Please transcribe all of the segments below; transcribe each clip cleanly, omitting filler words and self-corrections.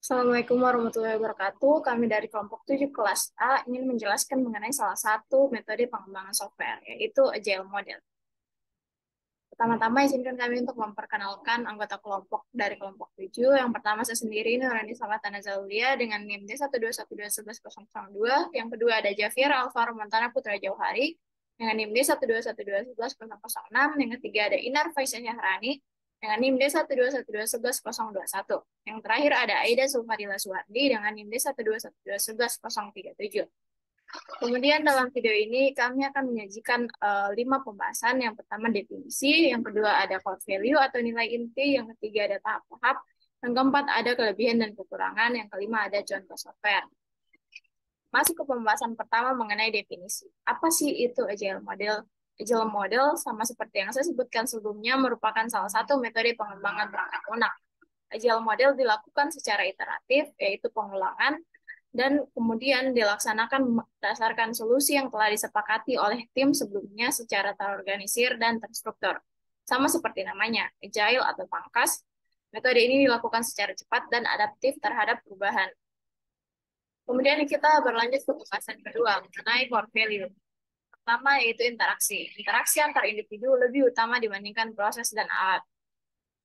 Assalamualaikum warahmatullahi wabarakatuh. Kami dari kelompok 7 kelas A ingin menjelaskan mengenai salah satu metode pengembangan software, yaitu Agile Model. Pertama-tama izinkan kami untuk memperkenalkan anggota kelompok dari kelompok 7. Yang pertama saya sendiri, Nurani Samatana Zaulia dengan NIM D121211102. Yang kedua ada Javier Alvaro Montana Putra Jauhari dengan NIM D121211106. Yang ketiga ada Inar Faisal Yahrani dengan NIM D121211121. Yang terakhir ada Aida Sulfadila Suwardi dengan NIM D121211137. Kemudian dalam video ini kami akan menyajikan 5 pembahasan. Yang pertama definisi, yang kedua ada core value atau nilai inti, yang ketiga ada tahap-tahap, yang keempat ada kelebihan dan kekurangan, yang kelima ada contoh software. Masuk ke pembahasan pertama mengenai definisi. Apa sih itu Agile Model? Agile Model sama seperti yang saya sebutkan sebelumnya merupakan salah satu metode pengembangan perangkat lunak. Agile Model dilakukan secara iteratif, yaitu pengulangan, dan kemudian dilaksanakan berdasarkan solusi yang telah disepakati oleh tim sebelumnya secara terorganisir dan terstruktur. Sama seperti namanya, agile atau pangkas, metode ini dilakukan secara cepat dan adaptif terhadap perubahan. Kemudian kita berlanjut ke pembahasan kedua mengenai core value. Pertama yaitu interaksi. Interaksi antar individu lebih utama dibandingkan proses dan alat.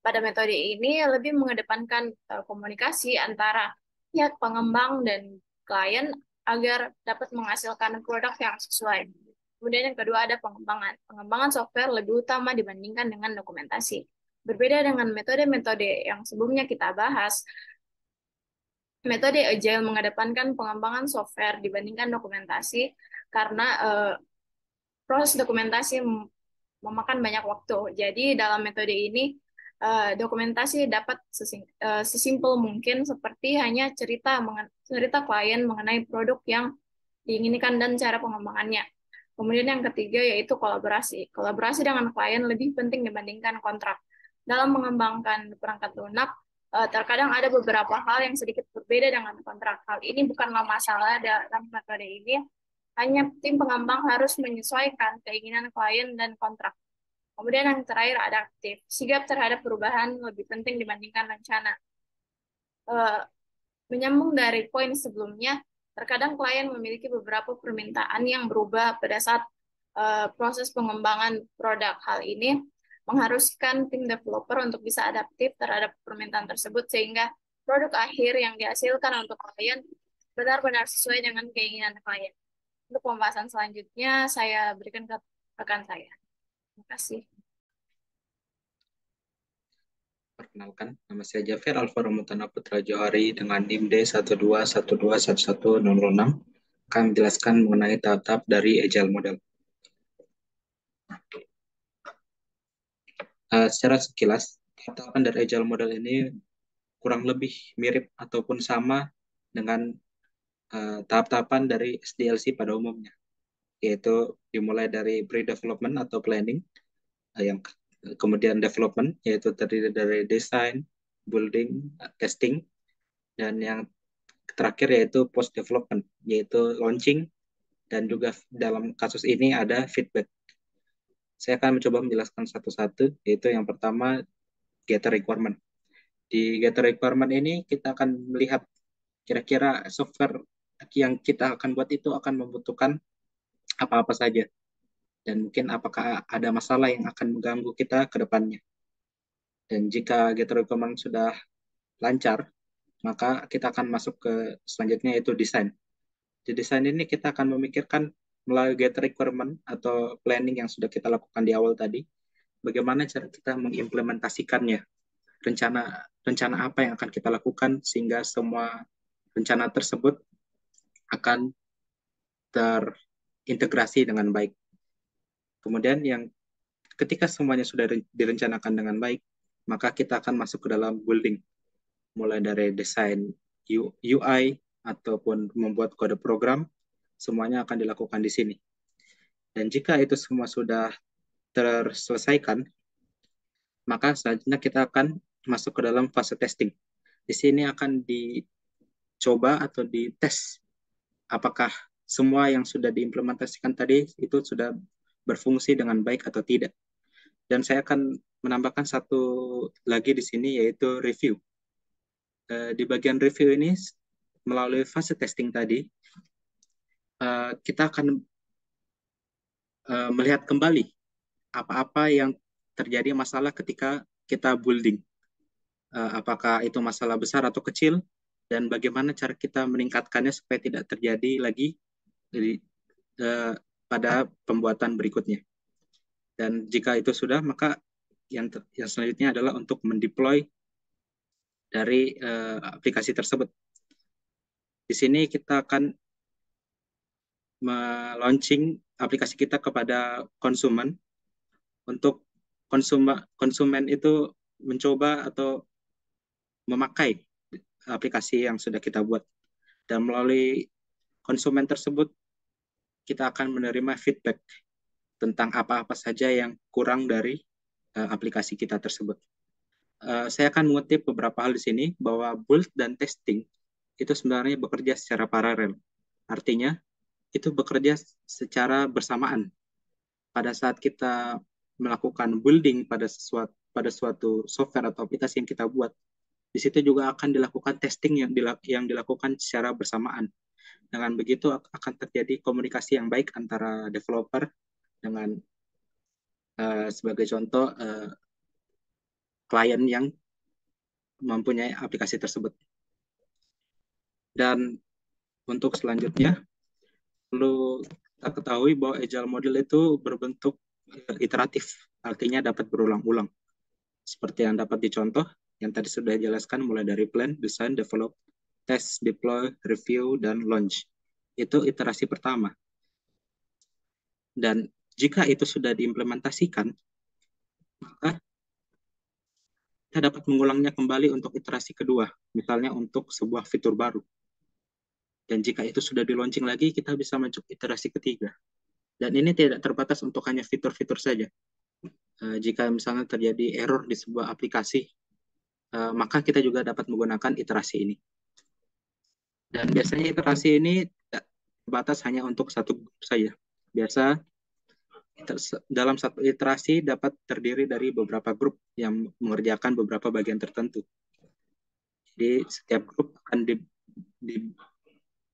Pada metode ini lebih mengedepankan komunikasi antara pihak pengembang dan klien agar dapat menghasilkan produk yang sesuai. Kemudian yang kedua ada pengembangan. Pengembangan software lebih utama dibandingkan dengan dokumentasi. Berbeda dengan metode-metode yang sebelumnya kita bahas, metode Agile mengedepankan pengembangan software dibandingkan dokumentasi karena proses dokumentasi memakan banyak waktu. Jadi dalam metode ini dokumentasi dapat sesimpel mungkin seperti hanya cerita klien mengenai produk yang diinginkan dan cara pengembangannya. Kemudian yang ketiga yaitu kolaborasi. Kolaborasi dengan klien lebih penting dibandingkan kontrak. Dalam mengembangkan perangkat lunak, terkadang ada beberapa hal yang sedikit berbeda dengan kontrak. Hal ini bukanlah masalah dalam metode ini, hanya tim pengembang harus menyesuaikan keinginan klien dan kontrak. Kemudian yang terakhir adaptif. Sigap terhadap perubahan lebih penting dibandingkan rencana. Eh, Menyambung dari poin sebelumnya, terkadang klien memiliki beberapa permintaan yang berubah pada saat proses pengembangan produk. Hal ini mengharuskan tim developer untuk bisa adaptif terhadap permintaan tersebut sehingga produk akhir yang dihasilkan untuk klien benar-benar sesuai dengan keinginan klien. Untuk pembahasan selanjutnya, saya berikan ke rekan saya. Terima kasih. Perkenalkan, nama saya Javier Alvaro Montana Putra Johari dengan NIM D121211106. Akan menjelaskan mengenai tahap-tahap dari Agile Model. Secara sekilas, tahap dari Agile Model ini kurang lebih mirip ataupun sama dengan tahap-tahapan dari SDLC pada umumnya, yaitu dimulai dari pre-development atau planning, yang kemudian development, yaitu terdiri dari design, building, testing, dan yang terakhir yaitu post development, yaitu launching, dan juga dalam kasus ini ada feedback. Saya akan mencoba menjelaskan satu-satu, yaitu yang pertama gather requirement. Di gather requirement ini kita akan melihat kira-kira software yang kita akan buat itu akan membutuhkan apa-apa saja, dan mungkin apakah ada masalah yang akan mengganggu kita ke depannya. Dan jika gather requirement sudah lancar, maka kita akan masuk ke selanjutnya yaitu desain. Di desain ini kita akan memikirkan melalui get requirement atau planning yang sudah kita lakukan di awal tadi, bagaimana cara kita mengimplementasikannya, rencana rencana apa yang akan kita lakukan sehingga semua rencana tersebut akan terintegrasi dengan baik. Kemudian yang ketika semuanya sudah direncanakan dengan baik, maka kita akan masuk ke dalam building, mulai dari desain UI ataupun membuat kode program, semuanya akan dilakukan di sini. Dan jika itu semua sudah terselesaikan, maka selanjutnya kita akan masuk ke dalam fase testing. Di sini akan dicoba atau dites apakah semua yang sudah diimplementasikan tadi itu sudah berfungsi dengan baik atau tidak. Dan saya akan menambahkan satu lagi di sini yaitu review. di bagian review ini melalui fase testing tadi, kita akan melihat kembali apa-apa yang terjadi masalah ketika kita building. Apakah itu masalah besar atau kecil, dan bagaimana cara kita meningkatkannya supaya tidak terjadi lagi di, uh, pada pembuatan berikutnya. Dan jika itu sudah, maka yang selanjutnya adalah untuk mendeploy dari aplikasi tersebut. Di sini kita akan launching aplikasi kita kepada konsumen untuk konsumen itu mencoba atau memakai aplikasi yang sudah kita buat. Dan melalui konsumen tersebut, kita akan menerima feedback tentang apa-apa saja yang kurang dari aplikasi kita tersebut. Saya akan mengutip beberapa hal di sini, bahwa build dan testing itu sebenarnya bekerja secara paralel. Artinya, itu bekerja secara bersamaan. Pada saat kita melakukan building pada suatu software atau aplikasi yang kita buat, di situ juga akan dilakukan testing yang dilakukan secara bersamaan. Dengan begitu akan terjadi komunikasi yang baik antara developer dengan sebagai contoh klien yang mempunyai aplikasi tersebut. Dan untuk selanjutnya, perlu kita ketahui bahwa agile model itu berbentuk iteratif, artinya dapat berulang-ulang. Seperti yang dapat dicontoh, yang tadi sudah dijelaskan, mulai dari plan, design, develop, test, deploy, review, dan launch. Itu iterasi pertama. Dan jika itu sudah diimplementasikan, maka kita dapat mengulangnya kembali untuk iterasi kedua, misalnya untuk sebuah fitur baru. Dan jika itu sudah di-launching lagi, kita bisa masuk iterasi ketiga. Dan ini tidak terbatas untuk hanya fitur-fitur saja. Jika misalnya terjadi error di sebuah aplikasi, maka kita juga dapat menggunakan iterasi ini. Dan biasanya iterasi ini tidak terbatas hanya untuk satu grup saja. Biasa dalam satu iterasi dapat terdiri dari beberapa grup yang mengerjakan beberapa bagian tertentu. Jadi setiap grup akan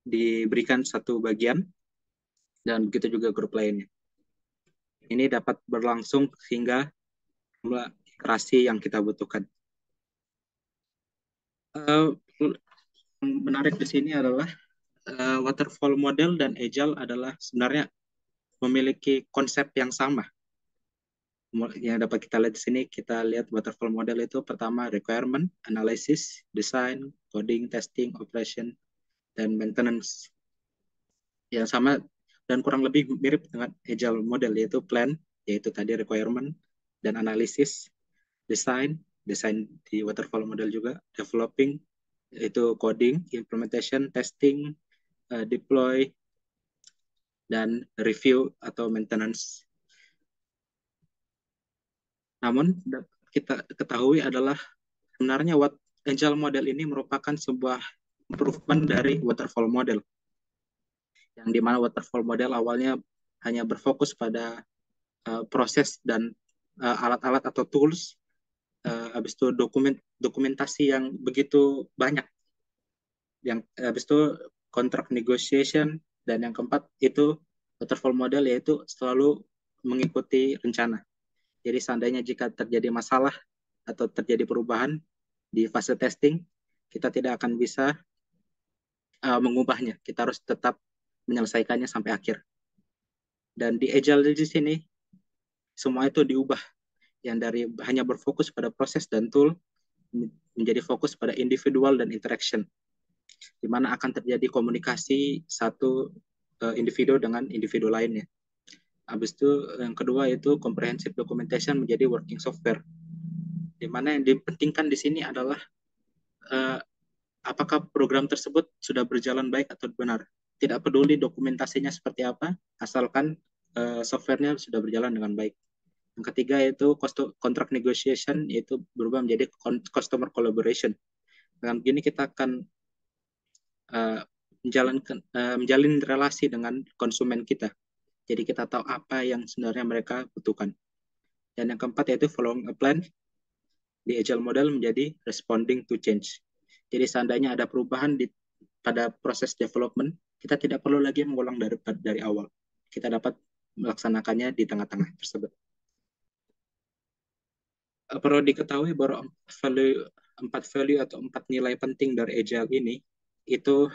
diberikan satu bagian, dan begitu juga grup lainnya. Ini dapat berlangsung hingga iterasi yang kita butuhkan. Yang menarik di sini adalah waterfall model dan agile adalah sebenarnya memiliki konsep yang sama. Yang dapat kita lihat di sini, kita lihat waterfall model itu pertama requirement, analysis, design, coding, testing, operation, dan maintenance. Yang sama dan kurang lebih mirip dengan agile model, yaitu plan, yaitu tadi requirement dan analysis, design di waterfall model juga, developing, yaitu coding, implementation, testing, deploy, dan review atau maintenance. Namun kita ketahui adalah sebenarnya agile model ini merupakan sebuah improvement dari waterfall model, yang dimana waterfall model awalnya hanya berfokus pada proses dan alat-alat atau tools, habis itu dokumentasi yang begitu banyak, yang habis itu contract negotiation, dan yang keempat itu waterfall model, yaitu selalu mengikuti rencana. Jadi seandainya jika terjadi masalah atau terjadi perubahan di fase testing, kita tidak akan bisa mengubahnya. Kita harus tetap menyelesaikannya sampai akhir. Dan di agile di sini semua itu diubah, yang dari hanya berfokus pada proses dan tool menjadi fokus pada individual dan interaction, di mana akan terjadi komunikasi satu individu dengan individu lainnya. Habis itu yang kedua itu comprehensive documentation menjadi working software, di mana yang dipentingkan di sini adalah apakah program tersebut sudah berjalan baik atau benar. Tidak peduli dokumentasinya seperti apa, asalkan softwarenya sudah berjalan dengan baik. Yang ketiga yaitu contract negotiation, yaitu berubah menjadi customer collaboration. Dengan begini kita akan menjalin relasi dengan konsumen kita. Jadi kita tahu apa yang sebenarnya mereka butuhkan. Dan yang keempat yaitu following a plan di agile model menjadi responding to change. Jadi seandainya ada perubahan pada proses development, kita tidak perlu lagi mengulang dari awal. Kita dapat melaksanakannya di tengah-tengah tersebut. Perlu diketahui bahwa empat value atau empat nilai penting dari Agile ini itu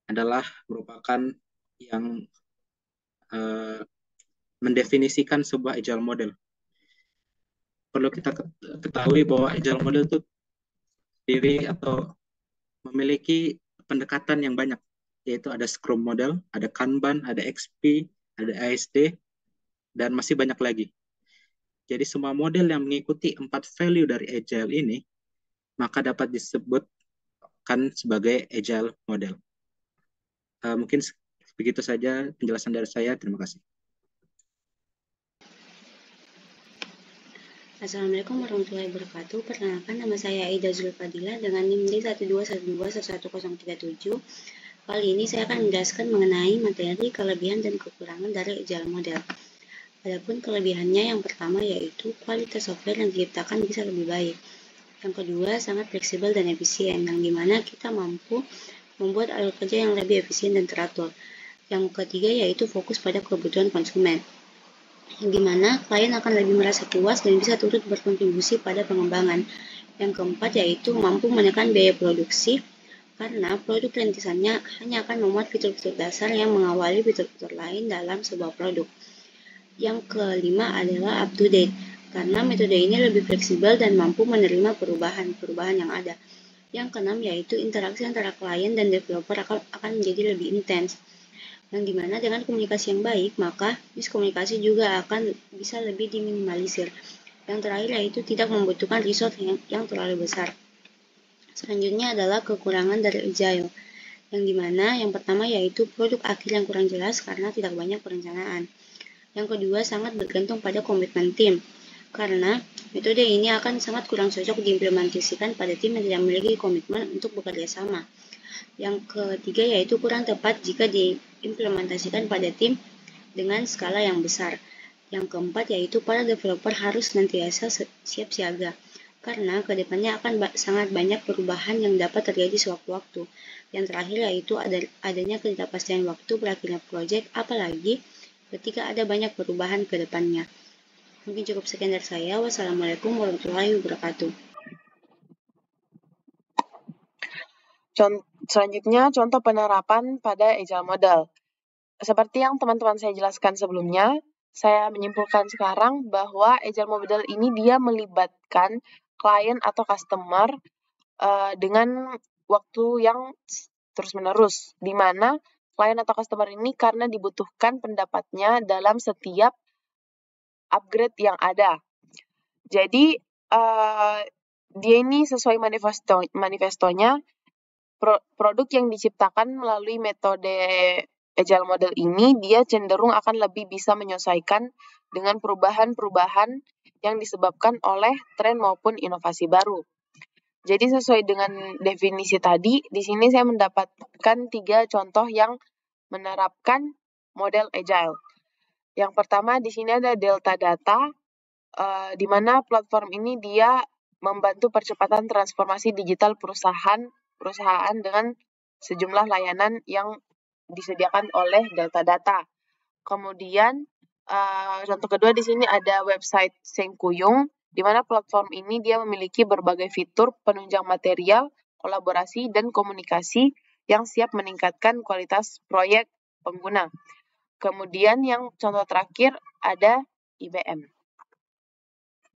adalah merupakan yang mendefinisikan sebuah Agile model. Perlu kita ketahui bahwa Agile model itu diri atau memiliki pendekatan yang banyak, yaitu ada Scrum model, ada Kanban, ada XP, ada ASD, dan masih banyak lagi. Jadi semua model yang mengikuti 4 value dari Agile ini, maka dapat disebutkan sebagai Agile model. Mungkin begitu saja penjelasan dari saya. Terima kasih. Assalamualaikum warahmatullahi wabarakatuh. Perkenalkan, nama saya Aida Zulfadila dengan NIM D121211037. Kali ini saya akan menjelaskan mengenai materi, kelebihan, dan kekurangan dari Agile model. Adapun kelebihannya, yang pertama yaitu kualitas software yang diciptakan bisa lebih baik. Yang kedua, sangat fleksibel dan efisien, yang dimana kita mampu membuat alur kerja yang lebih efisien dan teratur. Yang ketiga yaitu fokus pada kebutuhan konsumen, yang dimana klien akan lebih merasa puas dan bisa turut berkontribusi pada pengembangan. Yang keempat yaitu mampu menekan biaya produksi, karena produk rintisannya hanya akan memuat fitur-fitur dasar yang mengawali fitur-fitur lain dalam sebuah produk. Yang kelima adalah up to date, karena metode ini lebih fleksibel dan mampu menerima perubahan-perubahan yang ada. Yang keenam yaitu interaksi antara klien dan developer akan menjadi lebih intens, yang dimana dengan komunikasi yang baik, maka miskomunikasi juga akan bisa lebih diminimalisir. Yang terakhir yaitu tidak membutuhkan resource yang terlalu besar. Selanjutnya adalah kekurangan dari Agile, yang dimana yang pertama yaitu produk akhir yang kurang jelas karena tidak banyak perencanaan. Yang kedua, sangat bergantung pada komitmen tim, karena metode ini akan sangat kurang cocok diimplementasikan pada tim yang tidak memiliki komitmen untuk bekerja sama. Yang ketiga yaitu kurang tepat jika diimplementasikan pada tim dengan skala yang besar. Yang keempat yaitu para developer harus senantiasa siap siaga, karena kedepannya akan sangat banyak perubahan yang dapat terjadi sewaktu-waktu. Yang terakhir yaitu adanya ketidakpastian waktu berakhirnya proyek, apalagi ketika ada banyak perubahan ke depannya. Mungkin cukup sekian dari saya. Wassalamualaikum warahmatullahi wabarakatuh. Selanjutnya, contoh penerapan pada Agile model. Seperti yang teman-teman saya jelaskan sebelumnya, saya menyimpulkan sekarang bahwa Agile model ini dia melibatkan klien atau customer dengan waktu yang terus-menerus, di mana klien atau customer ini karena dibutuhkan pendapatnya dalam setiap upgrade yang ada. Jadi, dia ini sesuai manifestonya, produk yang diciptakan melalui metode Agile model ini, dia cenderung akan lebih bisa menyesuaikan dengan perubahan-perubahan yang disebabkan oleh tren maupun inovasi baru. Jadi sesuai dengan definisi tadi, di sini saya mendapatkan 3 contoh yang menerapkan model Agile. Yang pertama di sini ada Delta Data, di mana platform ini dia membantu percepatan transformasi digital perusahaan dengan sejumlah layanan yang disediakan oleh Delta Data. Kemudian contoh kedua di sini ada website Sengkuyung, di mana platform ini dia memiliki berbagai fitur penunjang material, kolaborasi, dan komunikasi yang siap meningkatkan kualitas proyek pengguna. Kemudian yang contoh terakhir ada IBM.